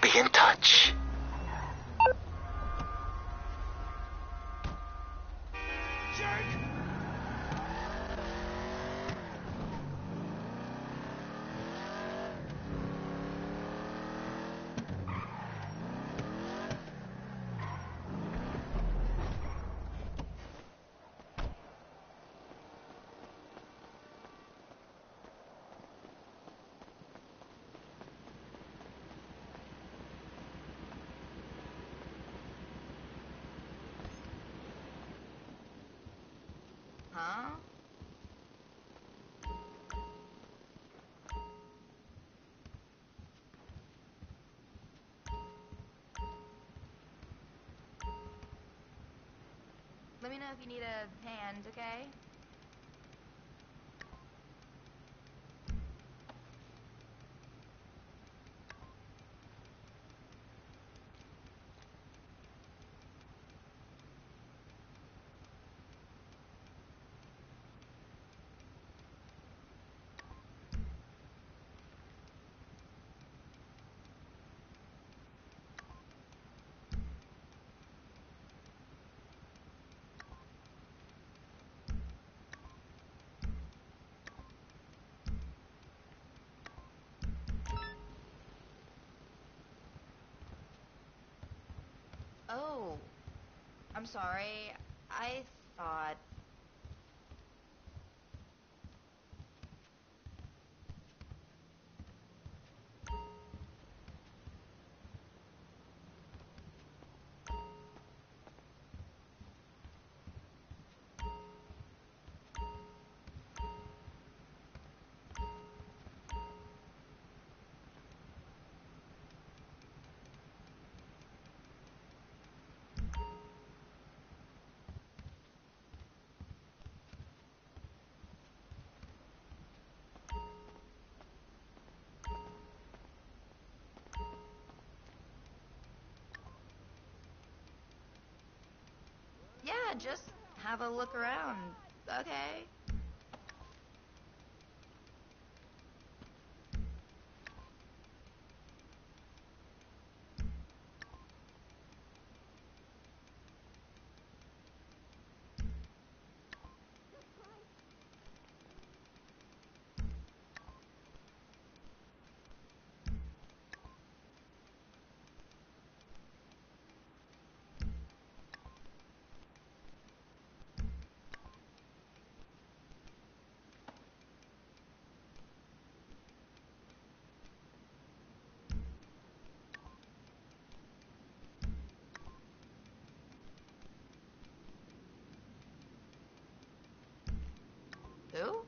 I'll be in touch. Huh? Let me know if you need a hand, okay? Oh, I'm sorry. I thought... Yeah, just have a look around, okay? Who?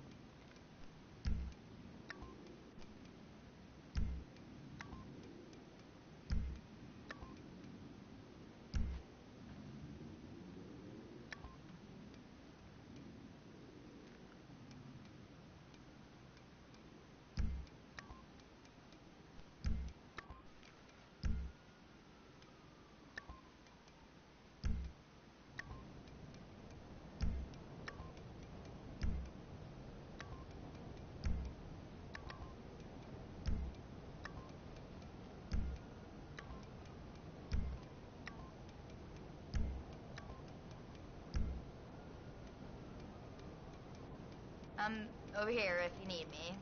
I'm over here if you need me.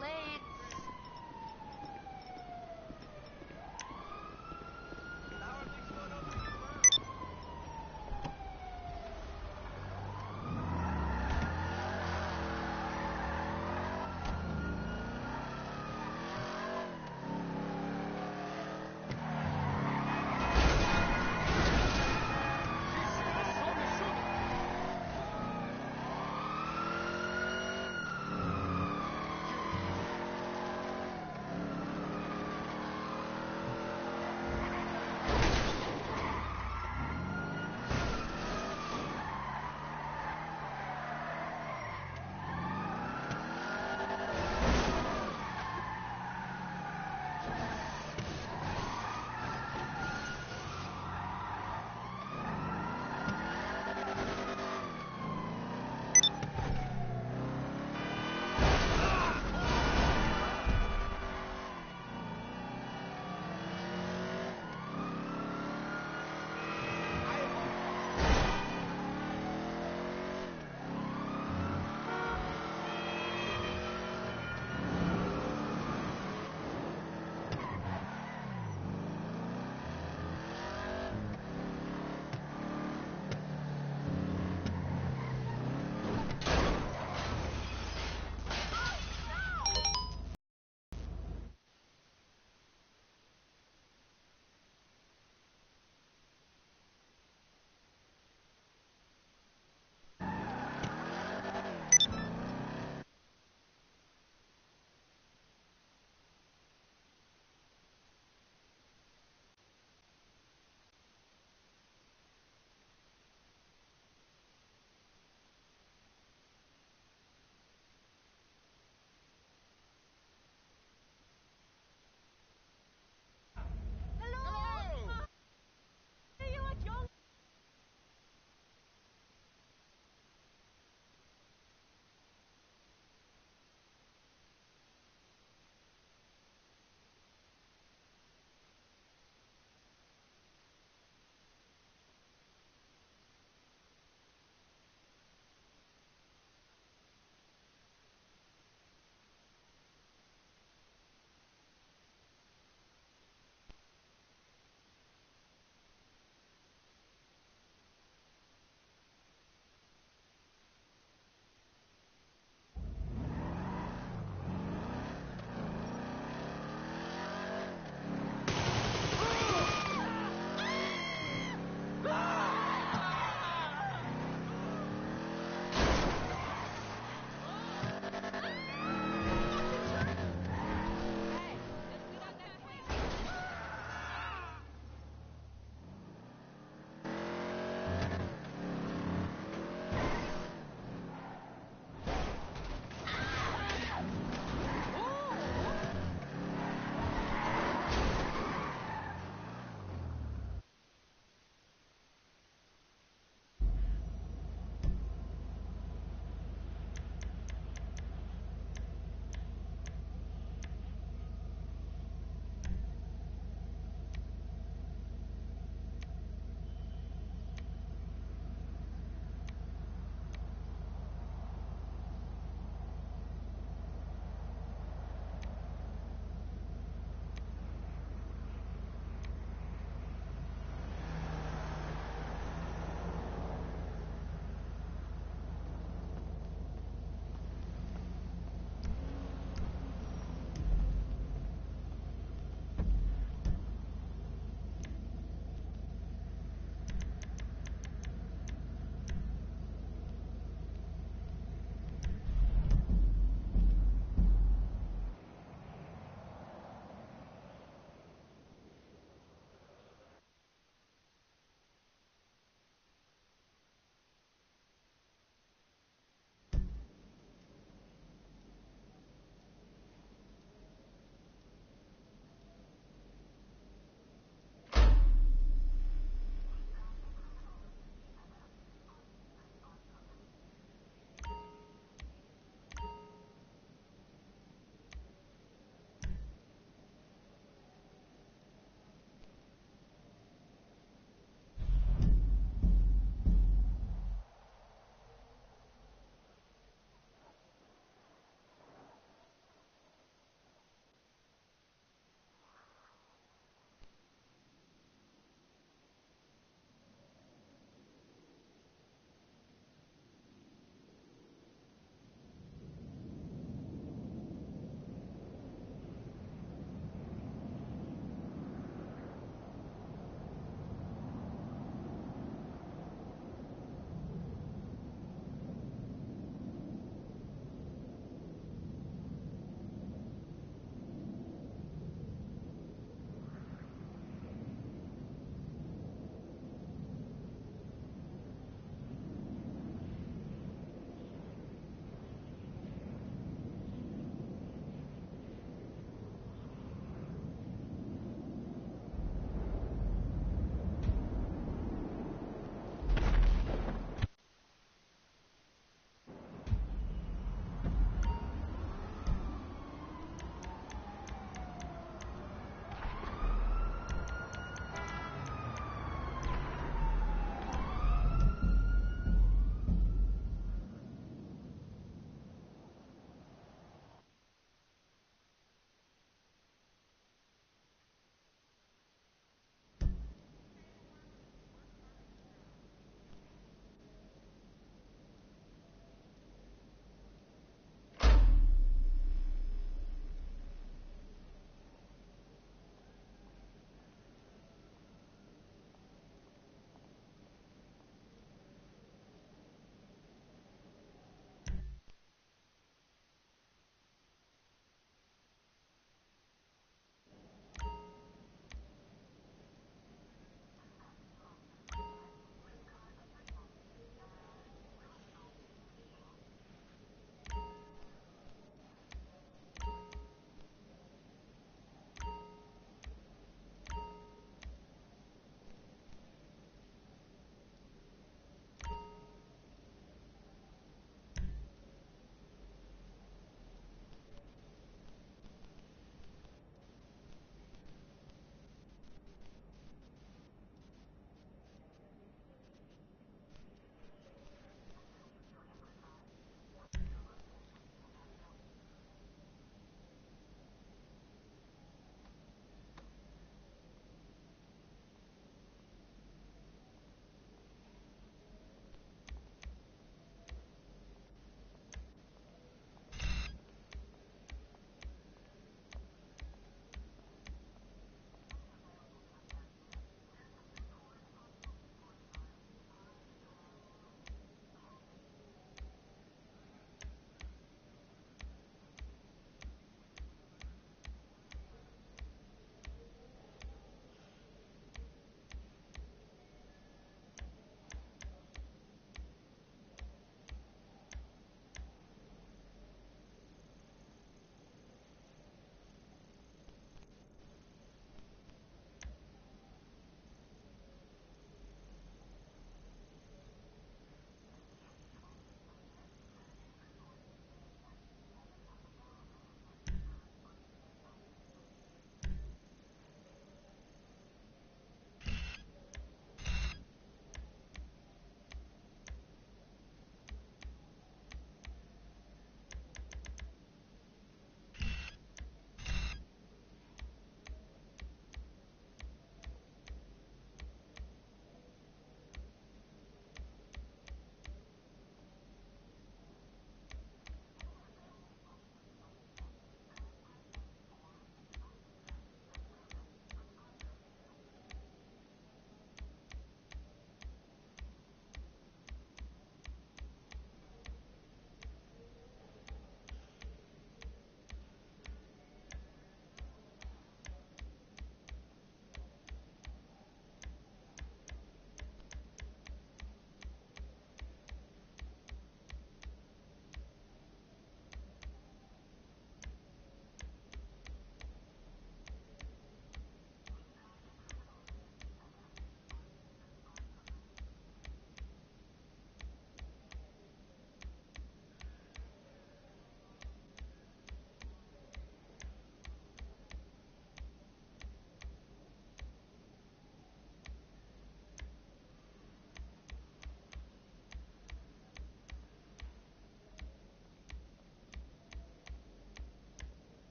Late.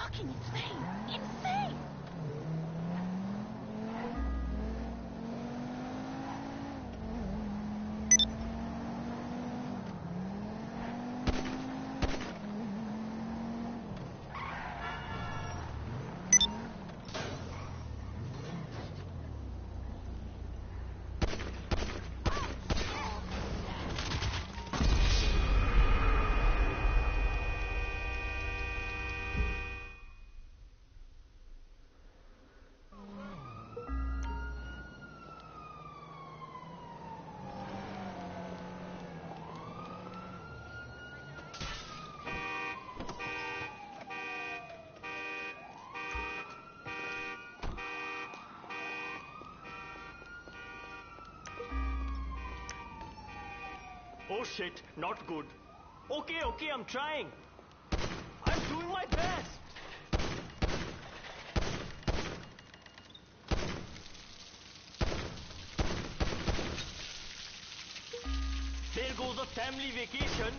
fucking insane. Insane! Oh shit, not good. Okay, I'm trying. I'm doing my best. There goes a family vacation.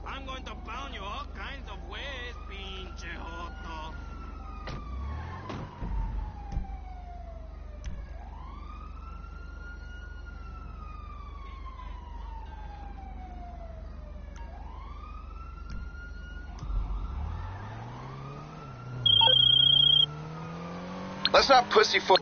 I'm going to pound you all kinds of ways, pinche joto. Let's not pussyfoot.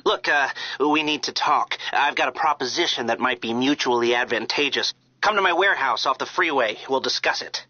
Look, we need to talk. I've got a proposition that might be mutually advantageous. Come to my warehouse off the freeway. We'll discuss it.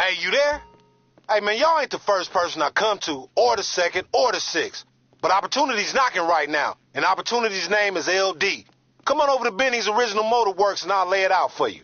Hey, you there? Hey, man, y'all ain't the first person I come to, or the second, or the sixth. But Opportunity's knocking right now, and Opportunity's name is LD. Come on over to Benny's Original Motor Works, and I'll lay it out for you.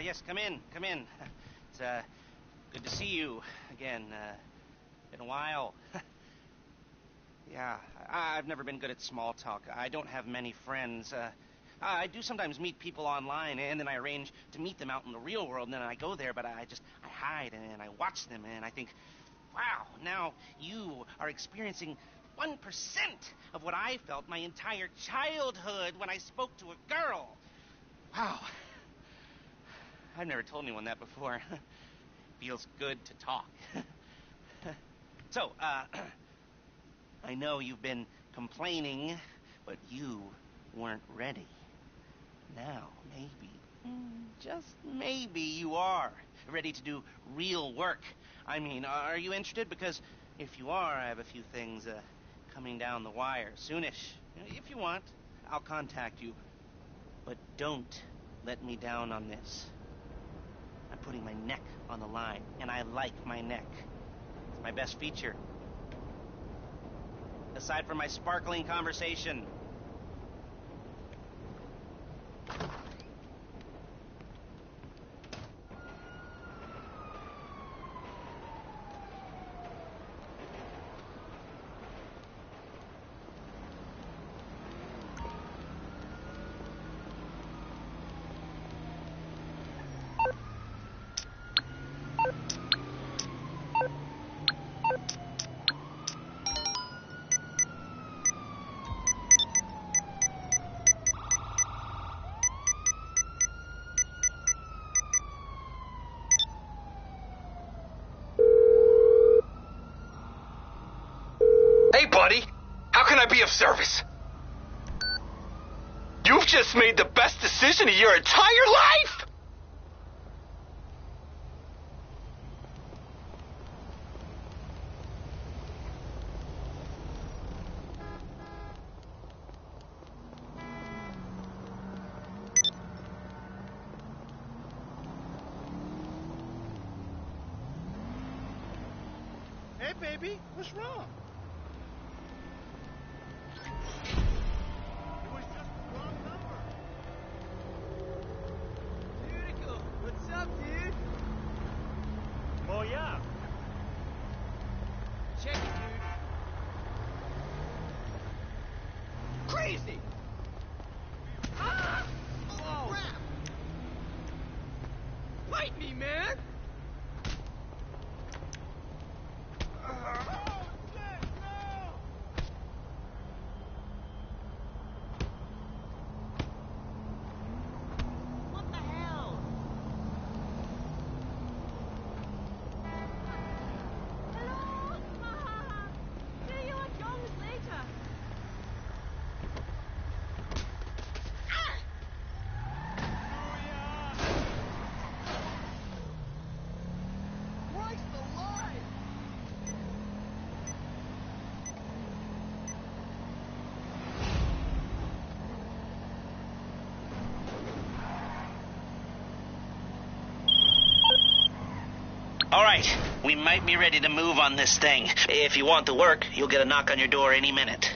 Yes, come in, come in. It's, good to see you again. Been a while. Yeah, I've never been good at small talk. I don't have many friends. I do sometimes meet people online, and then I arrange to meet them out in the real world, and then I go there, but I hide, and I watch them, and I think, wow, now you are experiencing 1% of what I felt my entire childhood when I spoke to a girl. Wow. I've never told anyone that before. Feels good to talk. So, I know you've been complaining, but you weren't ready. Now, maybe, just maybe you are ready to do real work. I mean, are you interested? Because if you are, I have a few things coming down the wire soonish. If you want, I'll contact you. But don't let me down on this. I'm putting my neck on the line, and I like my neck. It's my best feature. Aside from my sparkling conversation. Hey, buddy. How can I be of service? You've just made the best decision of your entire life! Hey, baby, what's wrong? It was just the wrong number. Beautiful. What's up, dude? Oh, yeah. Check it, dude. Crazy! Ah! Oh, crap! Fight me, man! Oh, shit, no! What the hell? Hello? See you at John's later. Christ alive! All right, we might be ready to move on this thing. If you want the work, you'll get a knock on your door any minute.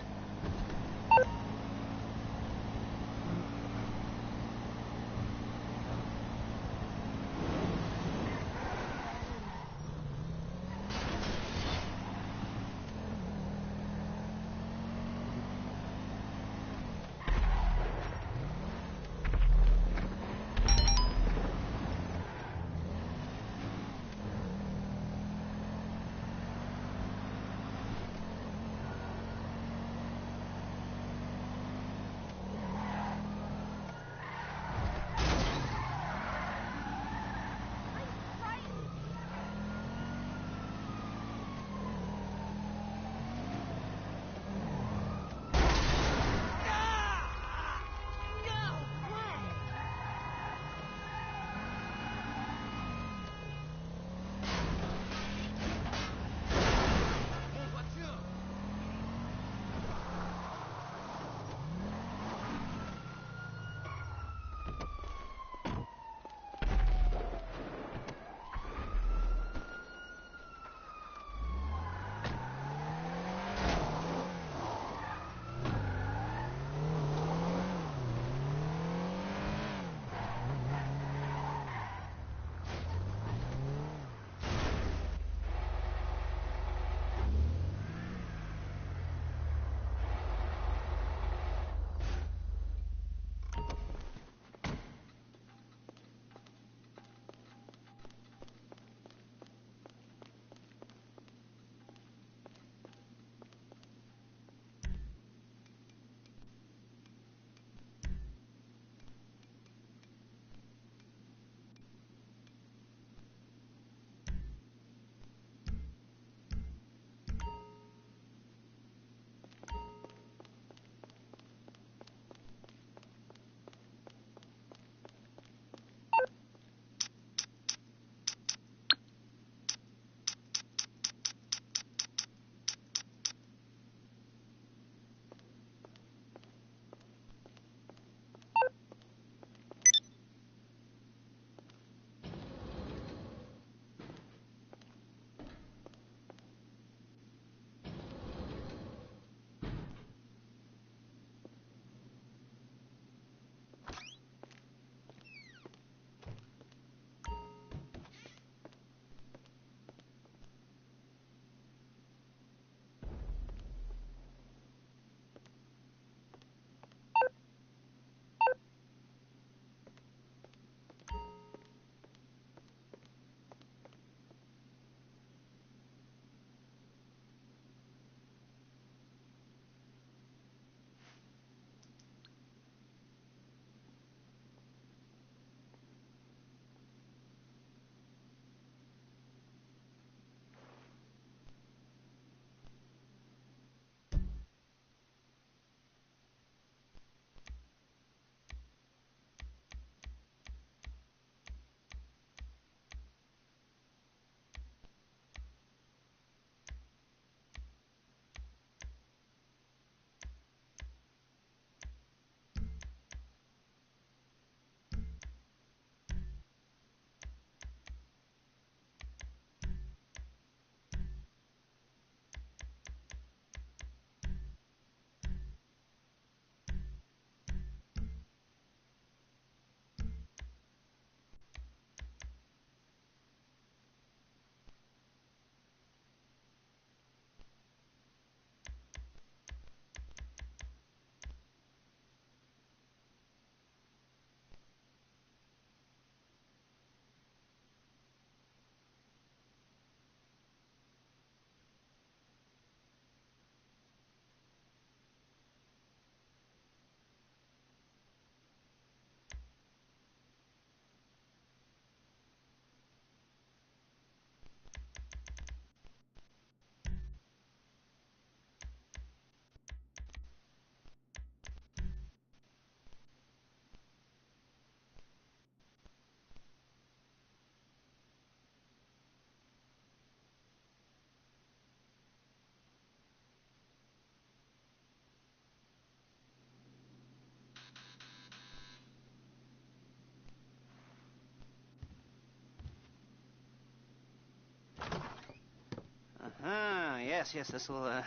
Yes, this will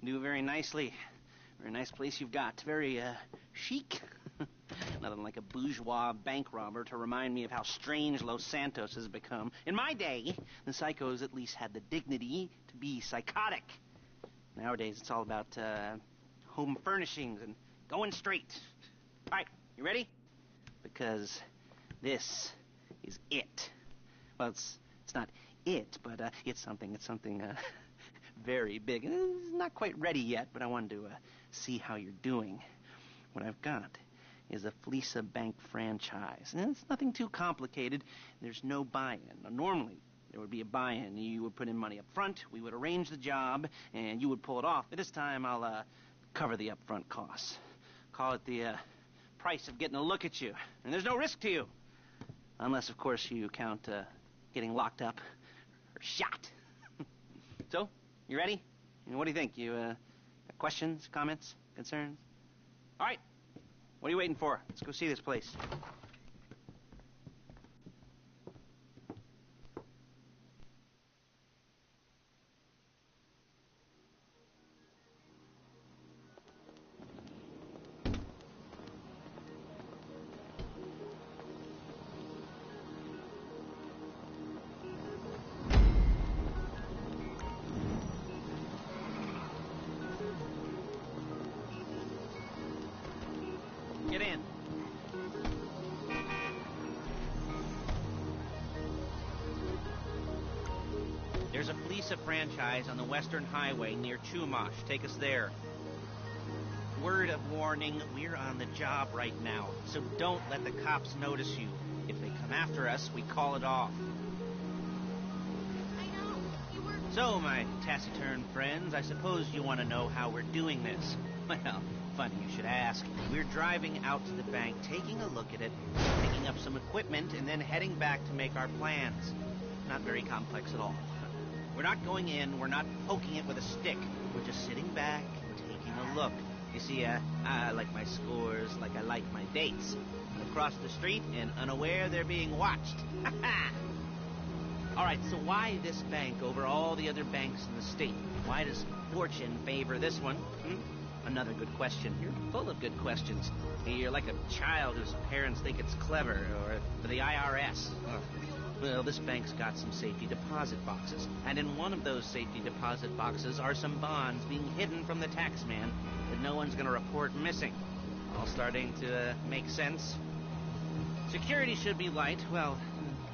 do very nicely. Very nice place you've got. Very chic. Nothing like a bourgeois bank robber to remind me of how strange Los Santos has become. In my day, the psychos at least had the dignity to be psychotic. Nowadays, it's all about home furnishings and going straight. All right, you ready? Because this is it. Well, it's not it, but it's something very big. It's not quite ready yet, but I wanted to see how you're doing. What I've got is a Fleesa Bank franchise. And it's nothing too complicated. There's no buy-in. Now, normally, there would be a buy-in. You would put in money up front, we would arrange the job, and you would pull it off. But this time, I'll cover the upfront costs. Call it the price of getting a look at you. And there's no risk to you. Unless, of course, you count getting locked up or shot. So, you ready? What do you think? You got questions, comments, concerns? All right. What are you waiting for? Let's go see this place. Get in. There's a Fleesa franchise on the Western Highway near Chumash. Take us there. Word of warning, we're on the job right now, so don't let the cops notice you. If they come after us, we call it off. I know. You were... So, my taciturn friends, I suppose you want to know how we're doing this. Well, funny you should ask. We're driving out to the bank, taking a look at it, picking up some equipment, and then heading back to make our plans. Not very complex at all. We're not going in, we're not poking it with a stick. We're just sitting back and taking a look. You see, I like my scores like I like my dates. Across the street and unaware they're being watched. All right, so why this bank over all the other banks in the state? Why does fortune favor this one? Another good question. You're full of good questions. You're like a child whose parents think it's clever, or the IRS. Well, this bank's got some safety deposit boxes, and in one of those safety deposit boxes are some bonds being hidden from the tax man that no one's going to report missing. All starting to make sense. Security should be light, well,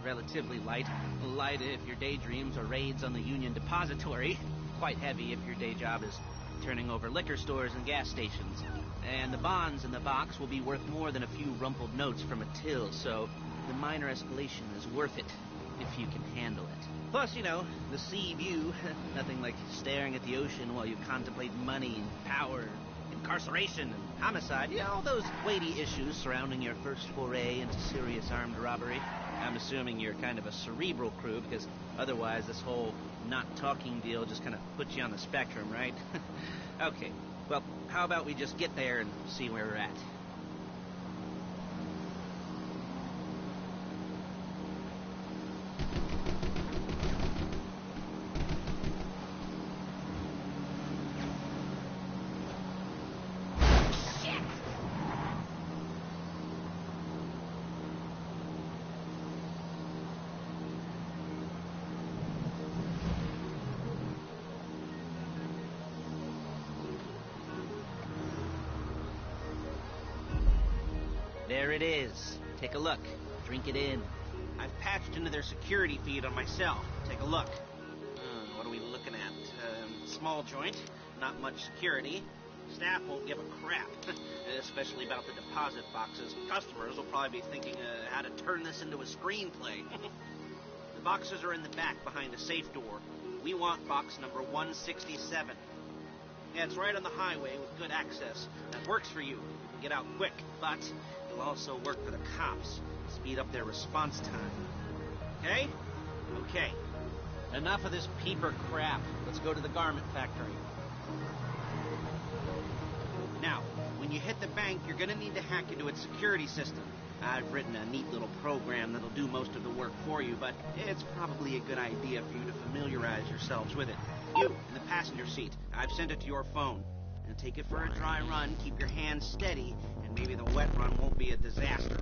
relatively light. Light if your daydreams are raids on the Union Depository. Quite heavy if your day job is turning over liquor stores and gas stations. And the bonds in the box will be worth more than a few rumpled notes from a till, so the minor escalation is worth it, if you can handle it. Plus, you know, the sea view, nothing like staring at the ocean while you contemplate money and power, incarceration and homicide, all those weighty issues surrounding your first foray into serious armed robbery. I'm assuming you're kind of a cerebral crew, because otherwise this whole not talking deal just kind of puts you on the spectrum, right? Okay, well, how about we just get there and see where we're at? There it is. Take a look. Drink it in. I've patched into their security feed on myself. Take a look. What are we looking at? Small joint. Not much security. Staff won't give a crap. Especially about the deposit boxes. Customers will probably be thinking how to turn this into a screenplay. The boxes are in the back behind a safe door. We want box number 167. Yeah, it's right on the highway with good access. That works for you. You can get out quick, but it'll also work for the cops. Speed up their response time. Okay? Okay. Enough of this peeper crap. Let's go to the garment factory. Now, when you hit the bank, you're gonna need to hack into its security system. I've written a neat little program that'll do most of the work for you, but it's probably a good idea for you to familiarize yourselves with it. You, in the passenger seat. I've sent it to your phone. Now take it for a dry run, keep your hands steady, and maybe the wet run won't be a disaster.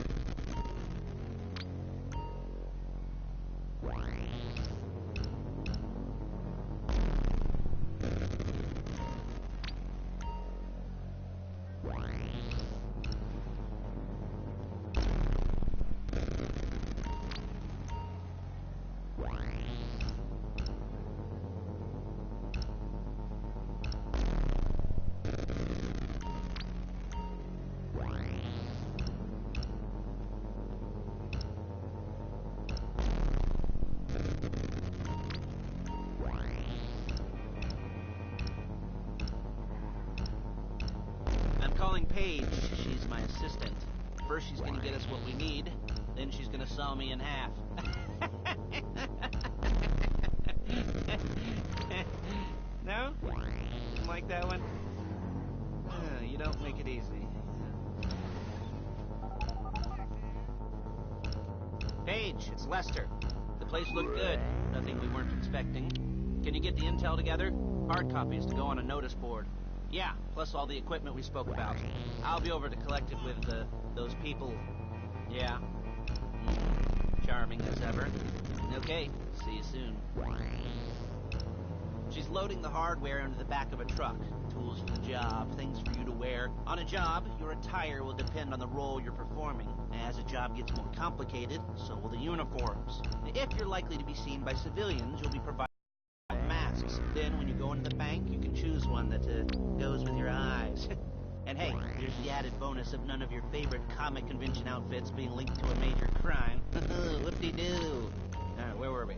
Calling Paige. She's my assistant. First she's gonna get us what we need, then she's gonna saw me in half. No? Didn't like that one? You don't make it easy. Paige, it's Lester. The place looked good. Nothing we weren't expecting. Can you get the intel together? Hard copies to go on a notice board. Yeah, plus all the equipment we spoke about. I'll be over to collect it with those people. Yeah. Charming as ever. Okay, see you soon. She's loading the hardware into the back of a truck. Tools for the job, things for you to wear. On a job, your attire will depend on the role you're performing. As a job gets more complicated, so will the uniforms. If you're likely to be seen by civilians, you'll be provided masks. Then when you go into the bank, you can choose one that goes with your eyes. And hey, there's the added bonus of none of your favorite comic convention outfits being linked to a major crime. Whoop-de-doo. Where were we?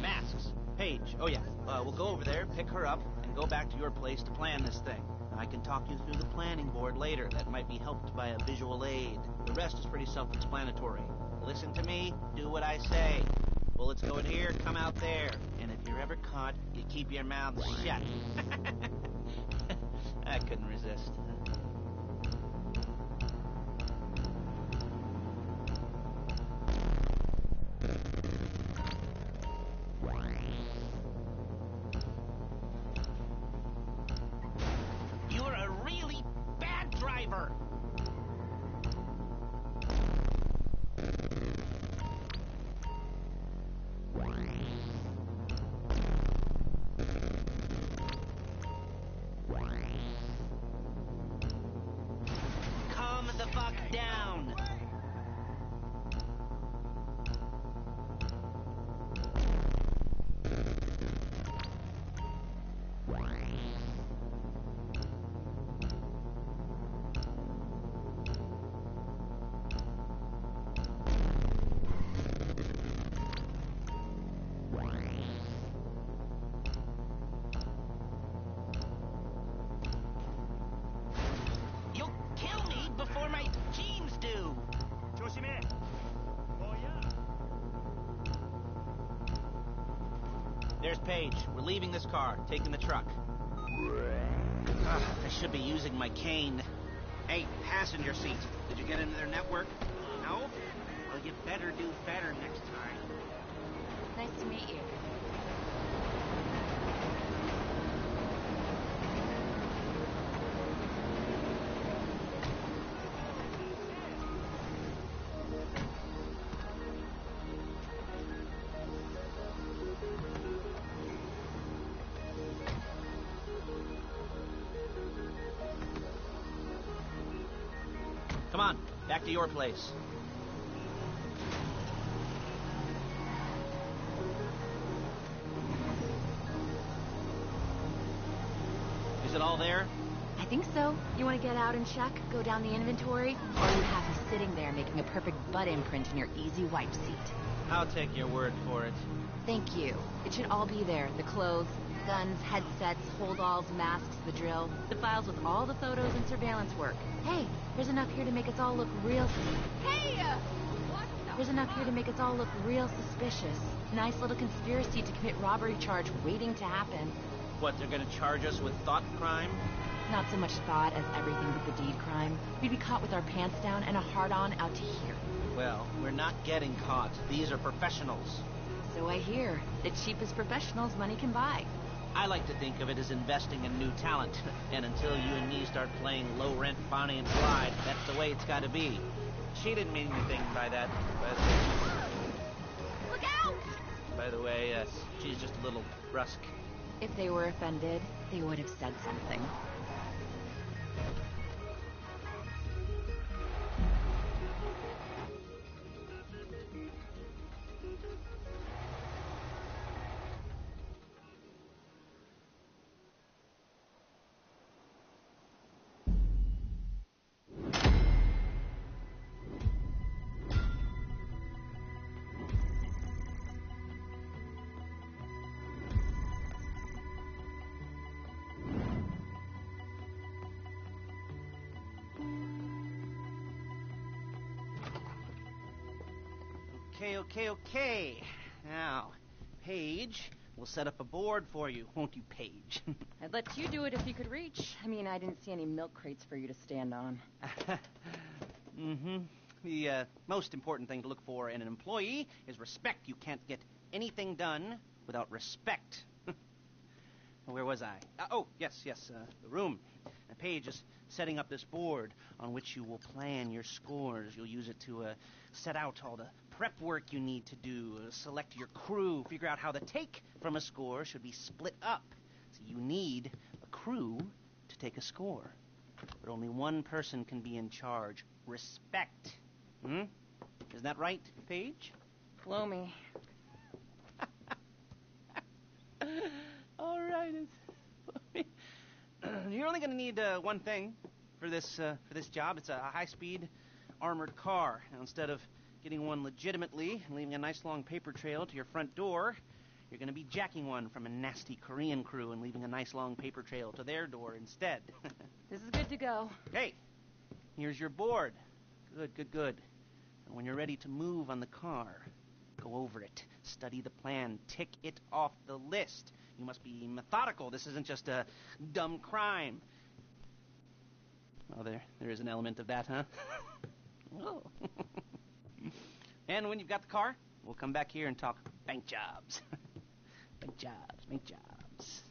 Masks. Paige. Oh yeah, we'll go over there, pick her up, and go back to your place to plan this thing. I can talk you through the planning board later. That might be helped by a visual aid. The rest is pretty self-explanatory. Listen to me, do what I say. Bullets go in here, come out there. And if you're ever caught, you keep your mouth shut. I couldn't resist. You're a really bad driver. Calm the fuck down. You'll kill me before my jeans do. There's Paige. We're leaving this car, taking the truck. I should be using my cane. Hey, passenger seat. Did you get into their network? No? Well, you better do better next time. Nice to meet you. Come on, back to your place. Is it all there? I think so. You want to get out and check, go down the inventory, or you have me sitting there making a perfect butt imprint in your easy wipe seat? I'll take your word for it. Thank you. It should all be there. The clothes, guns, headsets, holdalls, masks, the drill, the files with all the photos and surveillance work. Hey, there's enough here to make us all look real... Hey! There's enough here to make us all look real suspicious. Nice little conspiracy to commit robbery charge waiting to happen. What, they're gonna charge us with thought crime? Not so much thought as everything but the deed crime. We'd be caught with our pants down and a hard-on out to here. Well, we're not getting caught. These are professionals. So I hear. The cheapest professionals money can buy. I like to think of it as investing in new talent. And until you and me start playing low-rent Bonnie and Clyde, that's the way it's got to be. She didn't mean anything by that. Look out! By the way, she's just a little brusque. If they were offended, they would have said something. Okay. Now, Paige, we'll set up a board for you, won't you, Paige? I'd let you do it if you could reach. I mean, I didn't see any milk crates for you to stand on. Mm-hmm. The most important thing to look for in an employee is respect. You can't get anything done without respect. Where was I? Yes, the room. Paige is setting up this board on which you will plan your scores. You'll use it to set out all the prep work you need to do, select your crew, figure out how the take from a score should be split up. So you need a crew to take a score. But only one person can be in charge. Respect. Isn't that right, Paige? Blow me. All right. You're only going to need one thing for this job. It's a high-speed armored car. Now, instead of getting one legitimately and leaving a nice long paper trail to your front door, you're going to be jacking one from a nasty Korean crew and leaving a nice long paper trail to their door instead. This is good to go. Hey, here's your board. Good. And when you're ready to move on the car, go over it, study the plan, tick it off the list. You must be methodical. This isn't just a dumb crime. Oh, there is an element of that, huh? Oh. And when you've got the car, we'll come back here and talk bank jobs. Bank jobs.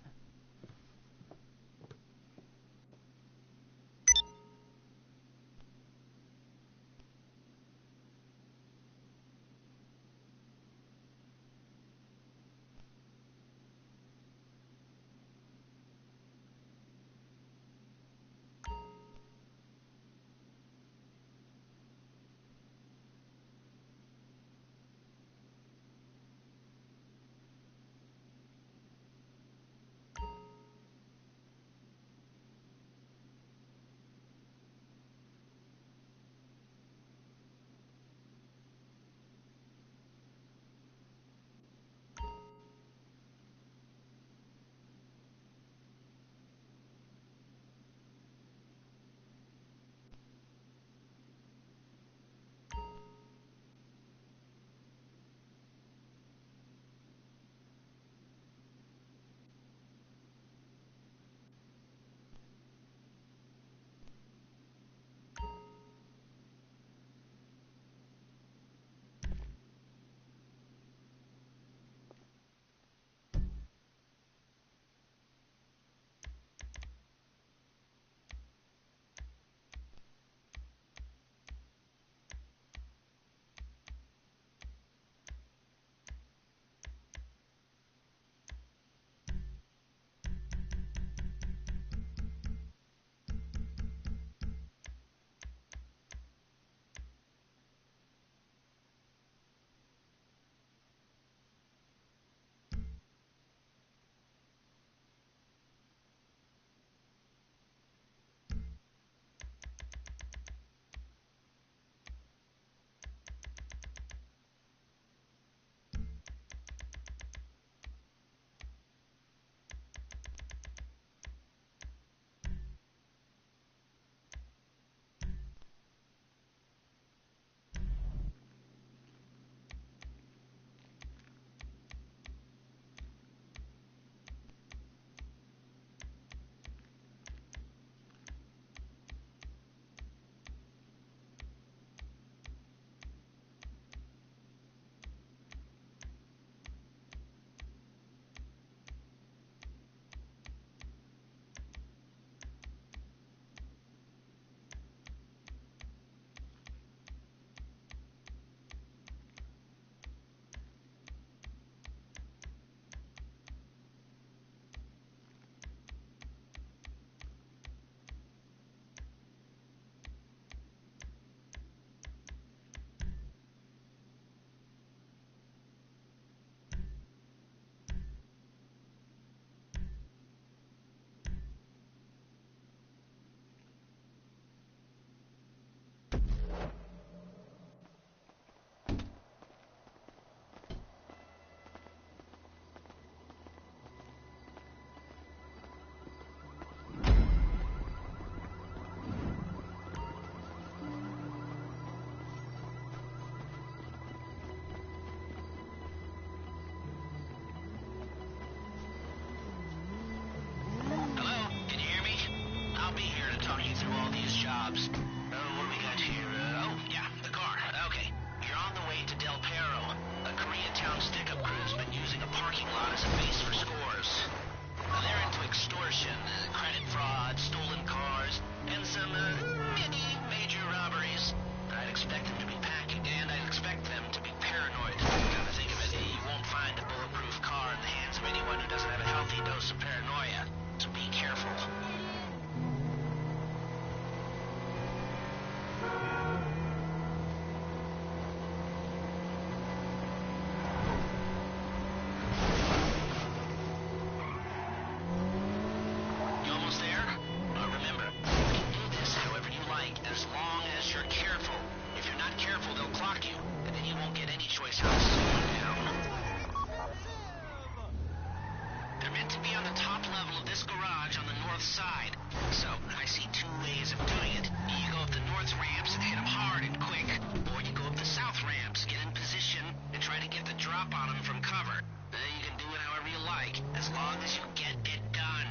as long as you get it done.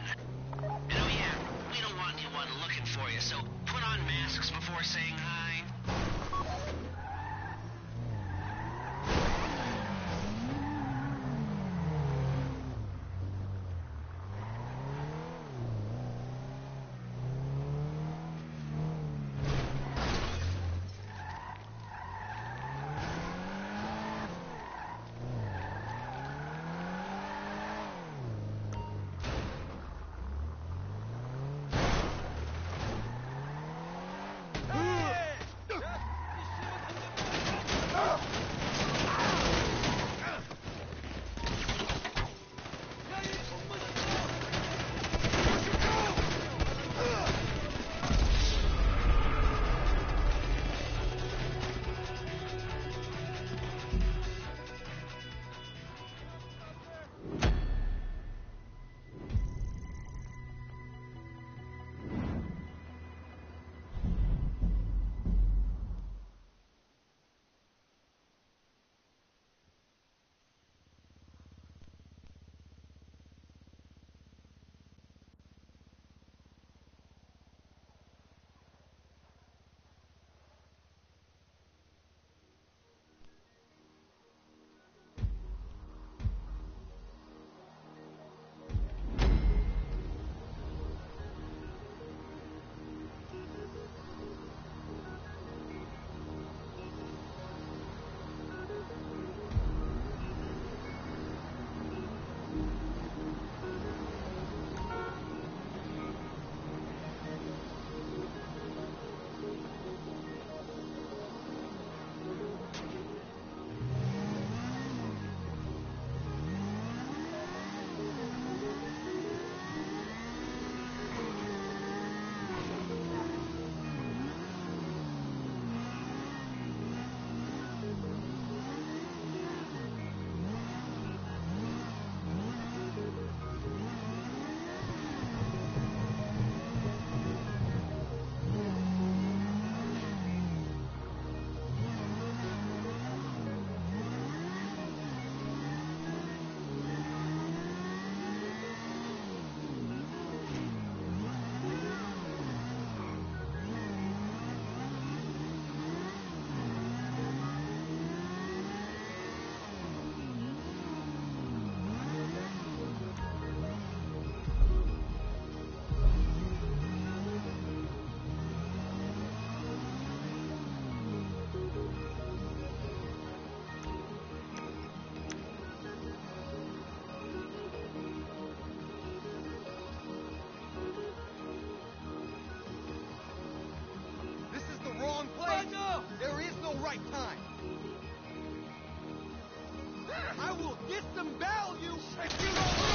And oh yeah, we don't want anyone looking for you, so put on masks before saying hi. There is no right time. I will disembowel you if you don't